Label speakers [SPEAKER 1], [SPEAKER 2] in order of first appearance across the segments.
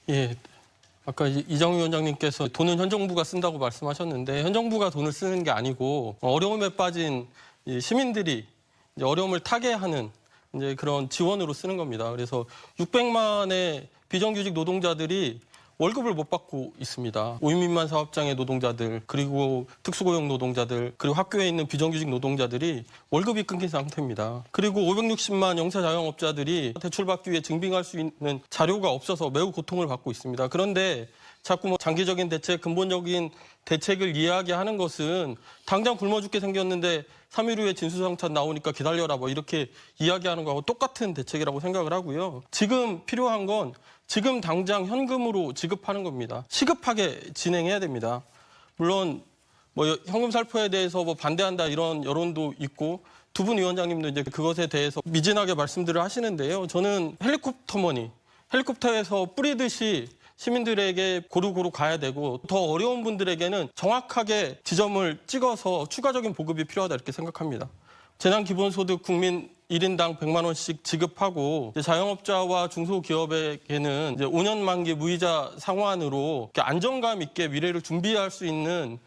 [SPEAKER 1] 예, 아까 이정우 위원장님께서 돈은 현 정부가 쓴다고 말씀하셨는데 현 정부가 돈을 쓰는 게 아니고 어려움에 빠진 시민들이 이제 어려움을 타개하는 이제 그런 지원으로 쓰는 겁니다. 그래서 600만의 비정규직 노동자들이 월급을 못 받고 있습니다. 5인 미만 사업장의 노동자들, 그리고 특수고용 노동자들, 그리고 학교에 있는 비정규직 노동자들이 월급이 끊긴 상태입니다. 그리고 560만 영세 자영업자들이 대출받기 위해 증빙할 수 있는 자료가 없어서 매우 고통을 받고 있습니다. 그런데 자꾸 장기적인 대책, 근본적인 대책을 이야기하는 것은 당장 굶어 죽게 생겼는데 3일 후에 진수성찬 나오니까 기다려라 이렇게 이야기하는 거하고 똑같은 대책이라고 생각을 하고요. 지금 필요한 건 지금 당장 현금으로 지급하는 겁니다. 시급하게 진행해야 됩니다. 물론 현금 살포에 대해서 반대한다 이런 여론도 있고 두 분 위원장님도 이제 그것에 대해서 미진하게 말씀들을 하시는데요. 저는 헬리콥터에서 뿌리듯이 시민들에게 고루고루 가야 되고 더 어려운 분들에게는 정확하게 지점을 찍어서 추가적인 보급이 필요하다 이렇게 생각합니다. 재난기본소득 국민 1인당 100만 원씩 지급하고 자영업자와 중소기업에게는 이제 5년 만기 무이자 상환으로 안정감 있게 미래를 준비할 수 있는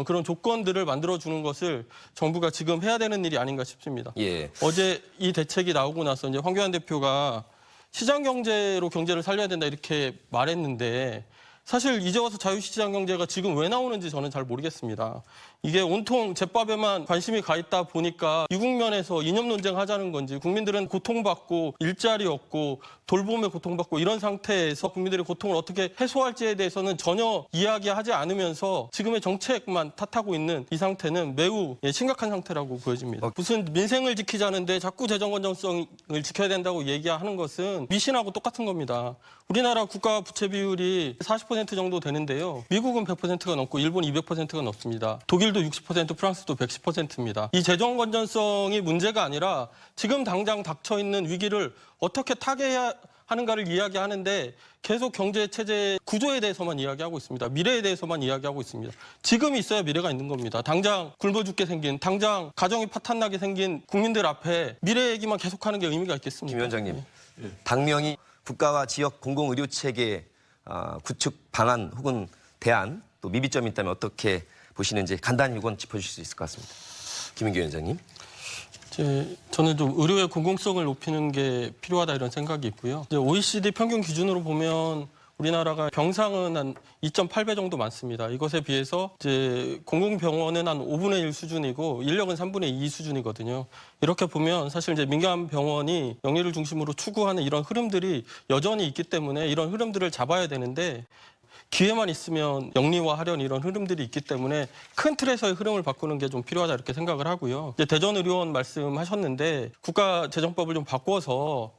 [SPEAKER 1] 그런 조건들을 만들어주는 것을 정부가 지금 해야 되는 일이 아닌가 싶습니다.
[SPEAKER 2] 예.
[SPEAKER 1] 어제 이 대책이 나오고 나서 이제 황교안 대표가 시장 경제로 경제를 살려야 된다 이렇게 말했는데 사실 이제 와서 자유시장 경제가 지금 왜 나오는지 저는 잘 모르겠습니다. 이게 온통 제밥에만 관심이 가 있다 보니까 이 국면에서 이념 논쟁하자는 건지 국민들은 고통받고 일자리 없고 돌봄에 고통받고 이런 상태에서 국민들의 고통을 어떻게 해소할지에 대해서는 전혀 이야기하지 않으면서 지금의 정책만 탓하고 있는 이 상태는 매우 심각한 상태라고 보여집니다. 무슨 민생을 지키자는데 자꾸 재정 건전성을 지켜야 된다고 얘기하는 것은 미신하고 똑같은 겁니다. 우리나라 국가 부채 비율이 40% 정도 되는데요. 미국은 100%가 넘고 일본 200%가 넘습니다. 독일도 60%, 프랑스도 110%입니다. 이 재정 건전성이 문제가 아니라 지금 당장 닥쳐있는 위기를 어떻게 타개해야 하는가를 이야기하는데 계속 경제 체제 구조에 대해서만 이야기하고 있습니다. 미래에 대해서만 이야기하고 있습니다. 지금이 있어야 미래가 있는 겁니다. 당장 굶어 죽게 생긴, 당장 가정이 파탄나게 생긴 국민들 앞에 미래 얘기만 계속하는 게 의미가 있겠습니까?
[SPEAKER 2] 김 위원장님, 당명이 국가와 지역 공공의료체계 구축 방안 혹은 대안 또 미비점이 있다면 어떻게 보시는지 간단히 이건 짚어주실 수 있을 것 같습니다. 김인규 위원장님.
[SPEAKER 1] 저는 좀 의료의 공공성을 높이는 게 필요하다 이런 생각이 있고요. 이제 OECD 평균 기준으로 보면 우리나라가 병상은 한 2.8배 정도 많습니다. 이것에 비해서 이제 공공병원은 한 5분의 1 수준이고 인력은 3분의 2 수준이거든요. 이렇게 보면 사실 이제 민간 병원이 영리를 중심으로 추구하는 이런 흐름들이 여전히 있기 때문에 이런 흐름들을 잡아야 되는데 기회만 있으면 영리화하려는 이런 흐름들이 있기 때문에 큰 틀에서의 흐름을 바꾸는 게 좀 필요하다 이렇게 생각을 하고요. 이제 대전의료원 말씀하셨는데 국가재정법을 좀 바꿔서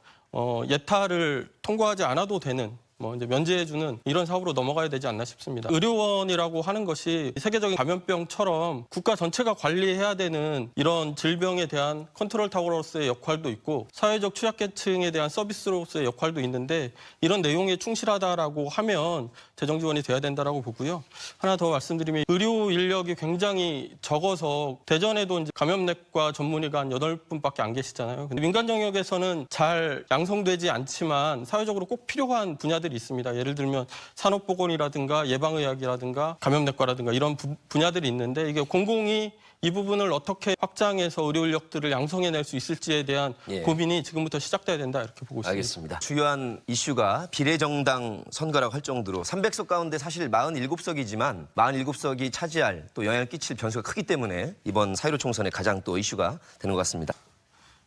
[SPEAKER 1] 예타를 통과하지 않아도 되는 이제 면제해주는 이런 사업으로 넘어가야 되지 않나 싶습니다. 의료원이라고 하는 것이 세계적인 감염병처럼 국가 전체가 관리해야 되는 이런 질병에 대한 컨트롤 타워로서의 역할도 있고 사회적 취약계층에 대한 서비스로서의 역할도 있는데 이런 내용에 충실하다라고 하면 재정 지원이 돼야 된다라고 보고요. 하나 더 말씀드리면 의료 인력이 굉장히 적어서 대전에도 이제 감염내과 전문의가 한 8분밖에 안 계시잖아요. 근데 민간 영역에서는 잘 양성되지 않지만 사회적으로 꼭 필요한 분야들이 있습니다. 예를 들면 산업보건이라든가 예방의학이라든가 감염내과라든가 이런 분야들이 있는데 이게 공공이 이 부분을 어떻게 확장해서 의료 인력들을 양성해낼 수 있을지에 대한 고민이 지금부터 시작돼야 된다 이렇게 보고 있습니다.
[SPEAKER 2] 알겠습니다. 주요한 이슈가 비례정당 선거라고 할 정도로 300석 가운데 사실 47석이지만 47석이 차지할 또 영향을 끼칠 변수가 크기 때문에 이번 4.15 총선에 가장 또 이슈가 되는 것 같습니다.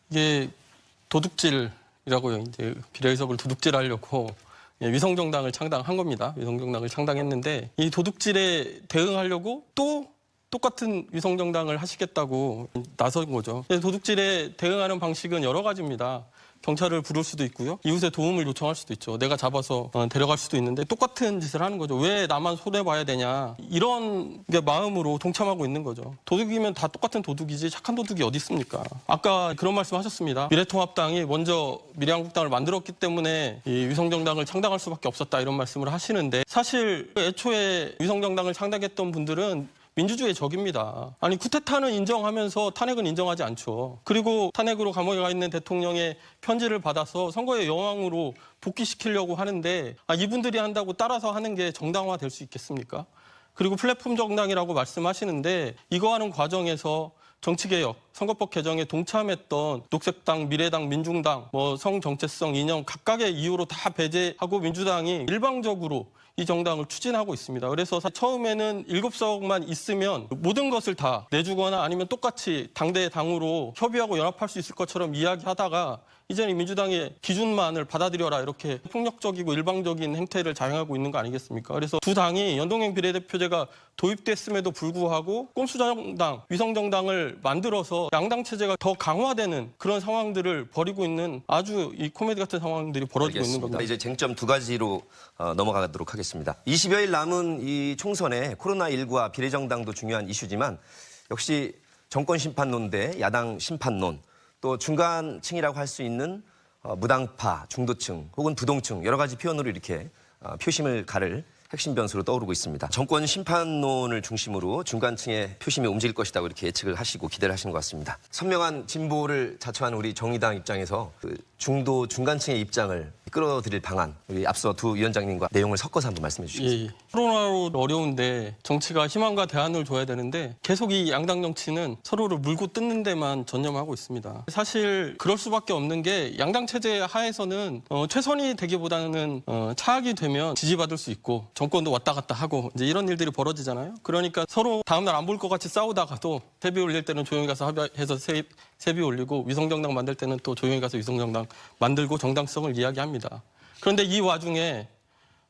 [SPEAKER 1] 이게 도둑질이라고요. 이제 비례의석을 도둑질하려고 위성정당을 창당한 겁니다. 위성정당을 창당했는데 이 도둑질에 대응하려고 또 똑같은 위성정당을 하시겠다고 나선 거죠. 도둑질에 대응하는 방식은 여러 가지입니다. 경찰을 부를 수도 있고요. 이웃의 도움을 요청할 수도 있죠. 내가 잡아서 데려갈 수도 있는데 똑같은 짓을 하는 거죠. 왜 나만 손해봐야 되냐. 이런 게 마음으로 동참하고 있는 거죠. 도둑이면 다 똑같은 도둑이지 착한 도둑이 어디 있습니까? 아까 그런 말씀 하셨습니다. 미래통합당이 먼저 미래한국당을 만들었기 때문에 이 위성정당을 창당할 수밖에 없었다 이런 말씀을 하시는데 사실 애초에 위성정당을 창당했던 분들은 민주주의의 적입니다. 아니 쿠데타는 인정하면서 탄핵은 인정하지 않죠. 그리고 탄핵으로 감옥에 가 있는 대통령의 편지를 받아서 선거의 여왕으로 복귀시키려고 하는데 이분들이 한다고 따라서 하는 게 정당화될 수 있겠습니까? 그리고 플랫폼 정당이라고 말씀하시는데 이거 하는 과정에서 정치개혁, 선거법 개정에 동참했던 녹색당, 미래당, 민중당, 성정체성, 이념 각각의 이유로 다 배제하고 민주당이 일방적으로 이 정당을 추진하고 있습니다. 그래서 처음에는 7석만 있으면 모든 것을 다 내주거나 아니면 똑같이 당대 당으로 협의하고 연합할 수 있을 것처럼 이야기하다가 이제는 민주당의 기준만을 받아들여라 이렇게 폭력적이고 일방적인 행태를 자행하고 있는 거 아니겠습니까? 그래서 두 당이 연동형 비례대표제가 도입됐음에도 불구하고 꼼수정당, 위성정당을 만들어서 양당 체제가 더 강화되는 그런 상황들을 벌이고 있는 아주 이 코미디 같은 상황들이 벌어지고
[SPEAKER 2] 알겠습니다.
[SPEAKER 1] 있는 겁니다.
[SPEAKER 2] 이제 쟁점 두 가지로 넘어가도록 하겠습니다. 20여일 남은 이 총선에 코로나19와 비례정당도 중요한 이슈지만 역시 정권 심판론 대 야당 심판론 또 중간층이라고 할 수 있는 무당파, 중도층 혹은 부동층 여러 가지 표현으로 이렇게 표심을 가를 핵심 변수로 떠오르고 있습니다. 정권 심판론을 중심으로 중간층의 표심이 움직일 것이라고 이렇게 예측을 하시고 기대를 하시는 것 같습니다. 선명한 진보를 자처하는 우리 정의당 입장에서 그 중도 중간층의 입장을 끌어들일 방안 우리 앞서 두 위원장님과 내용을 섞어서 한번 말씀해 주시겠습니까?
[SPEAKER 1] 예. 코로나로 어려운데 정치가 희망과 대안을 줘야 되는데 계속 이 양당 정치는 서로를 물고 뜯는 데만 전념하고 있습니다. 사실 그럴 수밖에 없는 게 양당 체제 하에서는 최선이 되기보다는 차악이 되면 지지받을 수 있고 정권도 왔다 갔다 하고 이제 이런 일들이 벌어지잖아요. 그러니까 서로 다음날 안 볼 것 같이 싸우다가도 세비 올릴 때는 조용히 가서 합의해서 세비 올리고 위성정당 만들 때는 또 조용히 가서 위성정당 만들고 정당성을 이야기합니다. 그런데 이 와중에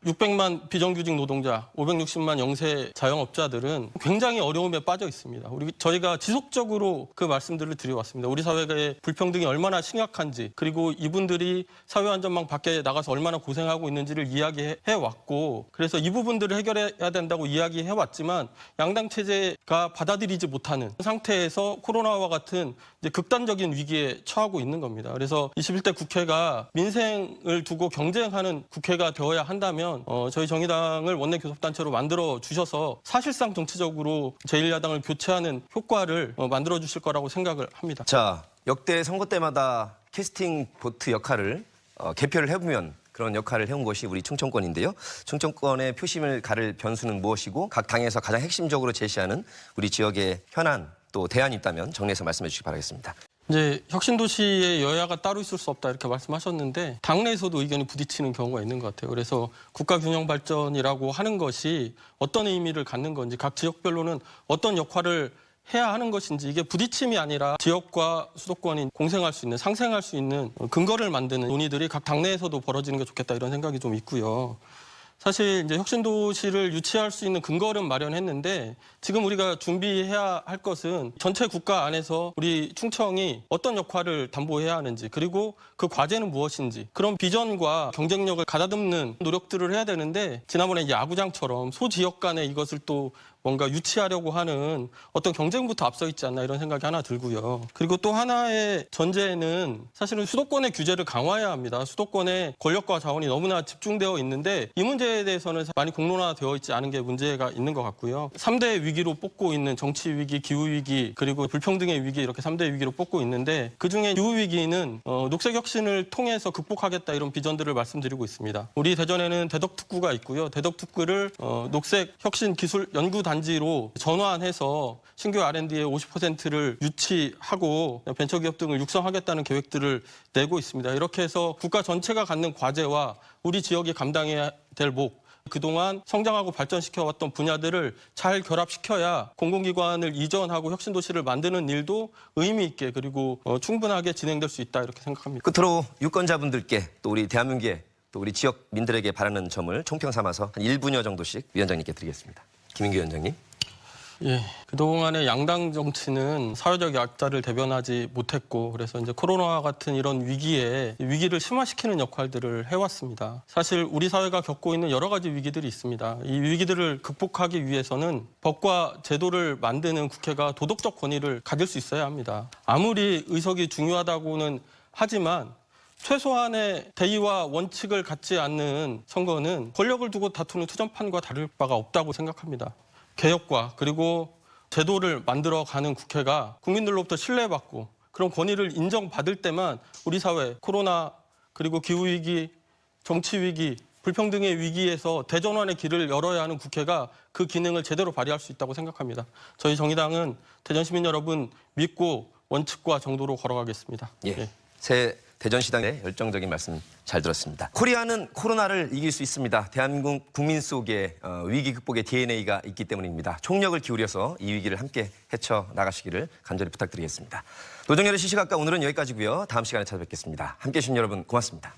[SPEAKER 1] 600만 비정규직 노동자, 560만 영세 자영업자들은 굉장히 어려움에 빠져 있습니다. 저희가 지속적으로 그 말씀들을 드려왔습니다. 우리 사회의 불평등이 얼마나 심각한지, 그리고 이분들이 사회안전망 밖에 나가서 얼마나 고생하고 있는지를 이야기해왔고, 그래서 이 부분들을 해결해야 된다고 이야기해왔지만 양당 체제가 받아들이지 못하는 상태에서 코로나와 같은 이제 극단적인 위기에 처하고 있는 겁니다. 그래서 21대 국회가 민생을 두고 경쟁하는 국회가 되어야 한다면 저희 정의당을 원내 교섭단체로 만들어 주셔서 사실상 정치적으로 제1야당을 교체하는 효과를 만들어 주실 거라고 생각을 합니다.
[SPEAKER 2] 자, 역대 선거 때마다 캐스팅 보트 역할을 개표를 해보면 그런 역할을 해온 것이 우리 충청권인데요. 충청권의 표심을 가를 변수는 무엇이고 각 당에서 가장 핵심적으로 제시하는 우리 지역의 현안 또 대안이 있다면 정리해서 말씀해 주시기 바라겠습니다.
[SPEAKER 1] 이제 혁신도시에 여야가 따로 있을 수 없다 이렇게 말씀하셨는데 당내에서도 의견이 부딪히는 경우가 있는 것 같아요. 그래서 국가균형발전이라고 하는 것이 어떤 의미를 갖는 건지 각 지역별로는 어떤 역할을 해야 하는 것인지 이게 부딪힘이 아니라 지역과 수도권이 공생할 수 있는 상생할 수 있는 근거를 만드는 논의들이 각 당내에서도 벌어지는 게 좋겠다 이런 생각이 좀 있고요. 사실 이제 혁신도시를 유치할 수 있는 근거는 마련했는데 지금 우리가 준비해야 할 것은 전체 국가 안에서 우리 충청이 어떤 역할을 담보해야 하는지 그리고 그 과제는 무엇인지 그런 비전과 경쟁력을 가다듬는 노력들을 해야 되는데 지난번에 야구장처럼 소지역 간에 이것을 또 뭔가 유치하려고 하는 어떤 경쟁부터 앞서 있지 않나 이런 생각이 하나 들고요. 그리고 또 하나의 전제는 사실은 수도권의 규제를 강화해야 합니다. 수도권의 권력과 자원이 너무나 집중되어 있는데 이 문제에 대해서는 많이 공론화되어 있지 않은 게 문제가 있는 것 같고요. 3대 위기로 뽑고 있는 정치 위기, 기후 위기, 그리고 불평등의 위기 이렇게 3대 위기로 뽑고 있는데 그중에 기후 위기는 녹색 혁신을 통해서 극복하겠다 이런 비전들을 말씀드리고 있습니다. 우리 대전에는 대덕특구가 있고요. 대덕특구를 녹색 혁신 기술 연구 단지로 전환해서 신규 R&D의 50%를 유치하고 벤처기업 등을 육성하겠다는 계획들을 내고 있습니다. 이렇게 해서 국가 전체가 갖는 과제와 우리 지역이 감당해야 될 목, 그동안 성장하고 발전시켜왔던 분야들을 잘 결합시켜야 공공기관을 이전하고 혁신도시를 만드는 일도 의미 있게 그리고 충분하게 진행될 수 있다 이렇게 생각합니다.
[SPEAKER 2] 끝으로 유권자분들께 또 우리 대한민국에 또 우리 지역민들에게 바라는 점을 총평 삼아서 한 1분여 정도씩 위원장님께 드리겠습니다. 김인규 위원장님.
[SPEAKER 1] 예, 그동안의 양당 정치는 사회적 약자를 대변하지 못했고 그래서 이제 코로나와 같은 이런 위기를 심화시키는 역할들을 해왔습니다. 사실 우리 사회가 겪고 있는 여러 가지 위기들이 있습니다. 이 위기들을 극복하기 위해서는 법과 제도를 만드는 국회가 도덕적 권위를 가질 수 있어야 합니다. 아무리 의석이 중요하다고는 하지만 최소한의 대의와 원칙을 갖지 않는 선거는 권력을 두고 다투는 투전판과 다를 바가 없다고 생각합니다. 개혁과 그리고 제도를 만들어가는 국회가 국민들로부터 신뢰받고 그런 권위를 인정받을 때만 우리 사회 코로나 그리고 기후위기, 정치위기, 불평등의 위기에서 대전환의 길을 열어야 하는 국회가 그 기능을 제대로 발휘할 수 있다고 생각합니다. 저희 정의당은 대전 시민 여러분 믿고 원칙과 정도로 걸어가겠습니다.
[SPEAKER 2] 예. 새 대전시당의 열정적인 말씀 잘 들었습니다. 코리아는 코로나를 이길 수 있습니다. 대한민국 국민 속에 위기 극복의 DNA가 있기 때문입니다. 총력을 기울여서 이 위기를 함께 헤쳐나가시기를 간절히 부탁드리겠습니다. 노정열의 시시각각 오늘은 여기까지고요. 다음 시간에 찾아뵙겠습니다. 함께해 주신 여러분 고맙습니다.